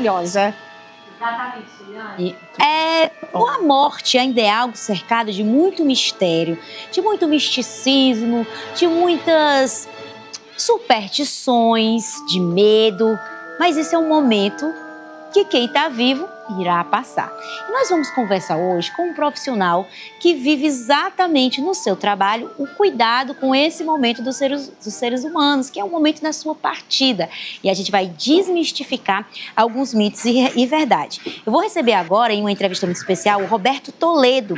maravilhosa. Exatamente, Juliane. A morte ainda é algo cercado de muito mistério, de muito misticismo, de muitas superstições, de medo, mas esse é um momento que quem está vivo irá passar. E nós vamos conversar hoje com um profissional que vive exatamente no seu trabalho o cuidado com esse momento dos seres humanos, que é um momento da sua partida. E a gente vai desmistificar alguns mitos e verdade. Eu vou receber agora, em uma entrevista muito especial, o Roberto Toledo.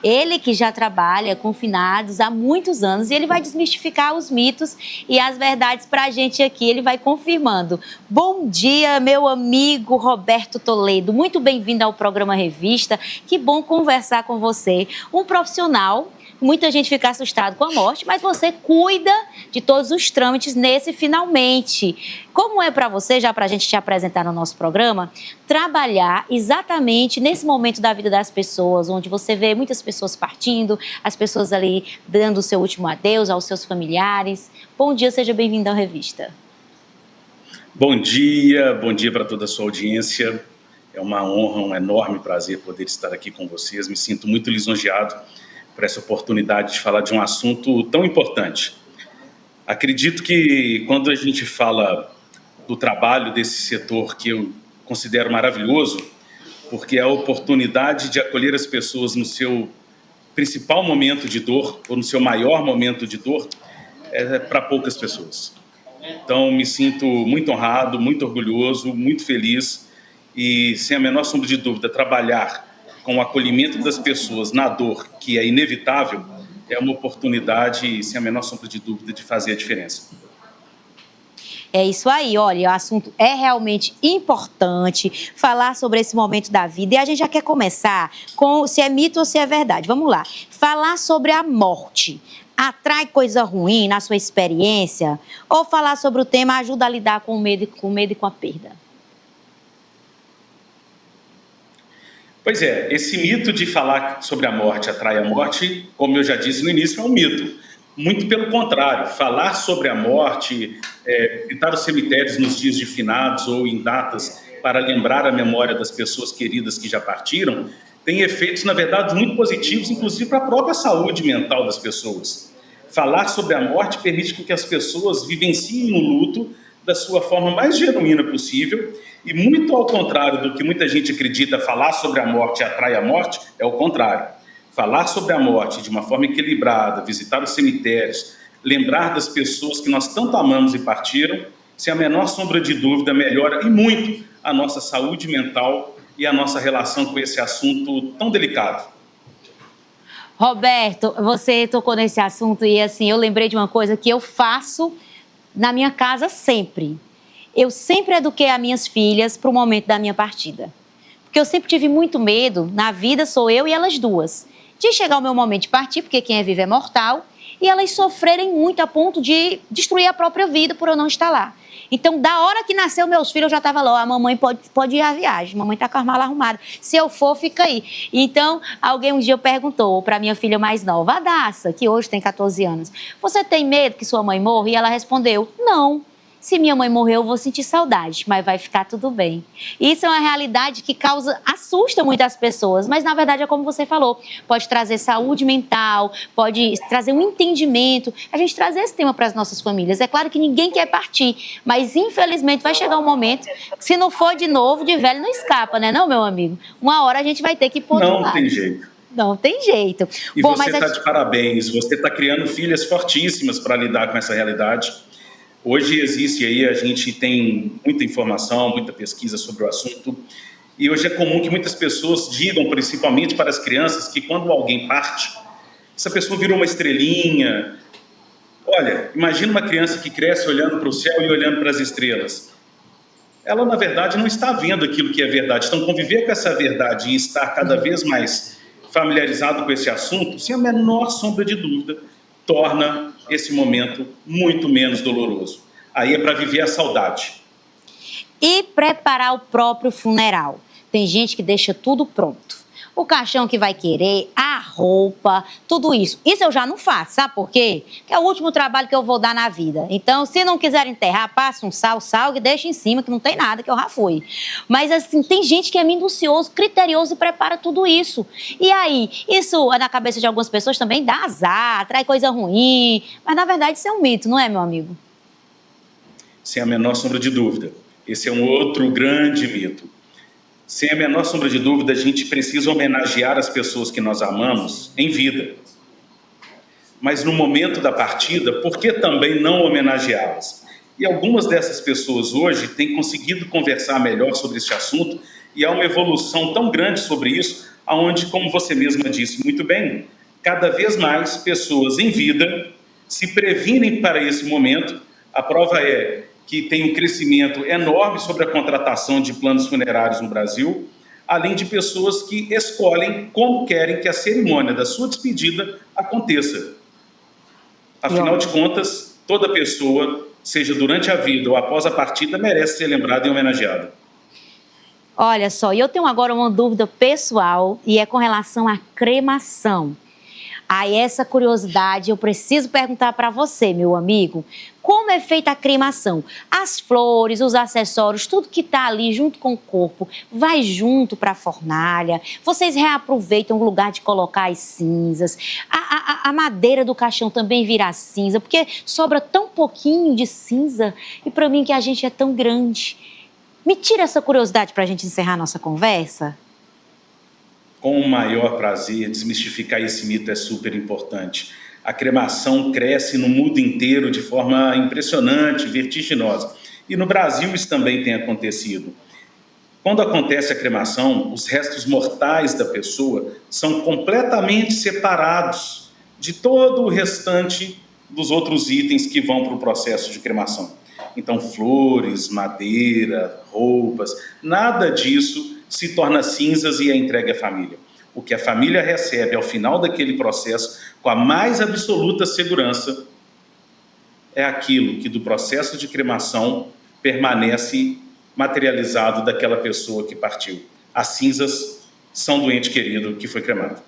Ele que já trabalha com finados há muitos anos e ele vai desmistificar os mitos e as verdades para a gente aqui. Ele vai confirmando. Bom dia, meu amigo Roberto Toledo. Muito bem-vindo ao programa Revista. Que bom conversar com você. Um profissional, muita gente fica assustado com a morte, mas você cuida de todos os trâmites nesse finalmente. Como é para você, já para a gente te apresentar no nosso programa, trabalhar exatamente nesse momento da vida das pessoas, onde você vê muitas pessoas partindo, as pessoas ali dando o seu último adeus aos seus familiares. Bom dia, seja bem-vindo à Revista. Bom dia para toda a sua audiência. É uma honra, um enorme prazer poder estar aqui com vocês. Me sinto muito lisonjeado por essa oportunidade de falar de um assunto tão importante. Acredito que quando a gente fala do trabalho desse setor que eu considero maravilhoso, porque é a oportunidade de acolher as pessoas no seu principal momento de dor, ou no seu maior momento de dor, é para poucas pessoas. Então, me sinto muito honrado, muito orgulhoso, muito feliz e, sem a menor sombra de dúvida, trabalhar com o acolhimento das pessoas na dor, que é inevitável, é uma oportunidade, sem a menor sombra de dúvida, de fazer a diferença. É isso aí, olha, o assunto é realmente importante, falar sobre esse momento da vida. E a gente já quer começar com se é mito ou se é verdade. Vamos lá. Falar sobre a morte atrai coisa ruim na sua experiência? Ou falar sobre o tema ajuda a lidar com o medo e com a perda? Pois é, esse mito de falar sobre a morte atrai a morte, como eu já disse no início, é um mito. Muito pelo contrário, falar sobre a morte, visitar os cemitérios nos dias de finados ou em datas para lembrar a memória das pessoas queridas que já partiram, tem efeitos, na verdade, muito positivos, inclusive para a própria saúde mental das pessoas. Falar sobre a morte permite que as pessoas vivenciem o luto da sua forma mais genuína possível e, muito ao contrário do que muita gente acredita, falar sobre a morte atrai a morte, é o contrário. Falar sobre a morte de uma forma equilibrada, visitar os cemitérios, lembrar das pessoas que nós tanto amamos e partiram, sem a menor sombra de dúvida, melhora e muito a nossa saúde mental e a nossa relação com esse assunto tão delicado. Roberto, você tocou nesse assunto e assim, eu lembrei de uma coisa que eu faço na minha casa sempre. Eu sempre eduquei as minhas filhas para o momento da minha partida. Porque eu sempre tive muito medo, na vida sou eu e elas duas, de chegar o meu momento de partir, porque quem é vivo é mortal, e elas sofrerem muito a ponto de destruir a própria vida por eu não estar lá. Então, da hora que nasceu meus filhos, eu já estava lá, a mamãe pode ir à viagem, a mamãe está com a mala arrumada, se eu for, fica aí. Então, alguém um dia perguntou para minha filha mais nova, a Daça, que hoje tem 14 anos, você tem medo que sua mãe morra? E ela respondeu, não. Se minha mãe morrer, eu vou sentir saudade, mas vai ficar tudo bem. Isso é uma realidade que assusta muitas pessoas, mas na verdade é como você falou, pode trazer saúde mental, pode trazer um entendimento, a gente trazer esse tema para as nossas famílias. É claro que ninguém quer partir, mas infelizmente vai chegar um momento, se não for de novo, de velho não escapa, né, não, meu amigo? Uma hora a gente vai ter que pôr de lado. Não tem jeito. Não tem jeito. E bom, você está de parabéns, você está criando filhas fortíssimas para lidar com essa realidade. Hoje existe aí, a gente tem muita informação, muita pesquisa sobre o assunto, e hoje é comum que muitas pessoas digam, principalmente para as crianças, que quando alguém parte, essa pessoa virou uma estrelinha. Olha, imagina uma criança que cresce olhando para o céu e olhando para as estrelas. Ela, na verdade, não está vendo aquilo que é verdade. Então, conviver com essa verdade e estar cada vez mais familiarizado com esse assunto, sem a menor sombra de dúvida, torna esse momento muito menos doloroso. Aí é para viver a saudade. E preparar o próprio funeral. Tem gente que deixa tudo pronto. o caixão que vai querer, a roupa, tudo isso. Isso eu já não faço, sabe por quê? Que é o último trabalho que eu vou dar na vida. Então, se não quiser enterrar, passa um salgue e deixa em cima, que não tem nada, que eu já fui. Mas, assim, tem gente que é minucioso, criterioso e prepara tudo isso. E aí, isso na cabeça de algumas pessoas também dá azar, atrai coisa ruim. Mas, na verdade, isso é um mito, não é, meu amigo? Sem a menor sombra de dúvida. Esse é um outro grande mito. Sem a menor sombra de dúvida, a gente precisa homenagear as pessoas que nós amamos em vida. Mas no momento da partida, por que também não homenageá-las? E algumas dessas pessoas hoje têm conseguido conversar melhor sobre este assunto e há uma evolução tão grande sobre isso, onde, como você mesma disse muito bem, cada vez mais pessoas em vida se previnem para esse momento. A prova é que tem um crescimento enorme sobre a contratação de planos funerários no Brasil, além de pessoas que escolhem como querem que a cerimônia da sua despedida aconteça. Afinal de contas, toda pessoa, seja durante a vida ou após a partida, merece ser lembrada e homenageada. Olha só, eu tenho agora uma dúvida pessoal e é com relação à cremação. Aí essa curiosidade eu preciso perguntar para você, meu amigo. Como é feita a cremação? As flores, os acessórios, tudo que está ali junto com o corpo, vai junto para a fornalha? Vocês reaproveitam o lugar de colocar as cinzas? A madeira do caixão também vira cinza, porque sobra tão pouquinho de cinza e para mim que a gente é tão grande. Me tira essa curiosidade para a gente encerrar nossa conversa. Com o maior prazer, desmistificar esse mito é super importante. A cremação cresce no mundo inteiro de forma impressionante, vertiginosa. E no Brasil isso também tem acontecido. Quando acontece a cremação, os restos mortais da pessoa são completamente separados de todo o restante dos outros itens que vão para o processo de cremação. Então, flores, madeira, roupas, nada disso se torna cinzas e é entregue à família. O que a família recebe ao final daquele processo, com a mais absoluta segurança, é aquilo que do processo de cremação permanece materializado daquela pessoa que partiu. As cinzas são do ente querido que foi cremado.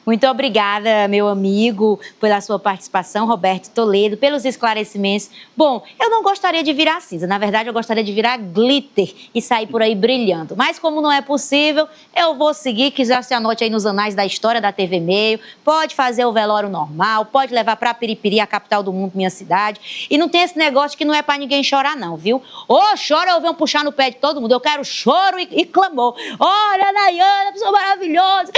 Muito obrigada, meu amigo, pela sua participação, Roberto Toledo, pelos esclarecimentos. Bom, eu não gostaria de virar cinza, na verdade eu gostaria de virar glitter e sair por aí brilhando. Mas como não é possível, eu vou seguir, quiser se anote aí nos anais da história da TV Meio, pode fazer o velório normal, pode levar para Piripiri, a capital do mundo, minha cidade. E não tem esse negócio que não é para ninguém chorar não, viu? Ou chora ou venho puxar no pé de todo mundo, eu quero choro e clamor. Olha, Nayana, pessoa maravilhosa.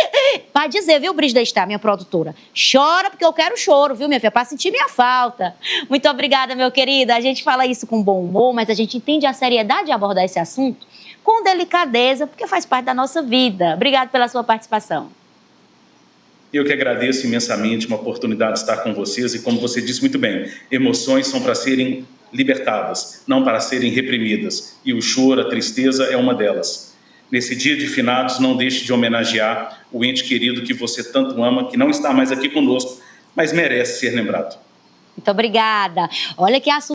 Para dizer, viu, Brígida está, minha produtora. Chora porque eu quero choro, viu, minha filha? Para sentir minha falta. Muito obrigada, meu querido. A gente fala isso com bom humor, mas a gente entende a seriedade de abordar esse assunto com delicadeza, porque faz parte da nossa vida. Obrigada pela sua participação. Eu que agradeço imensamente uma oportunidade de estar com vocês e, como você disse muito bem, emoções são para serem libertadas, não para serem reprimidas. E o choro, a tristeza é uma delas. Nesse dia de finados, não deixe de homenagear o ente querido que você tanto ama, que não está mais aqui conosco, mas merece ser lembrado. Muito obrigada. Olha que assunto.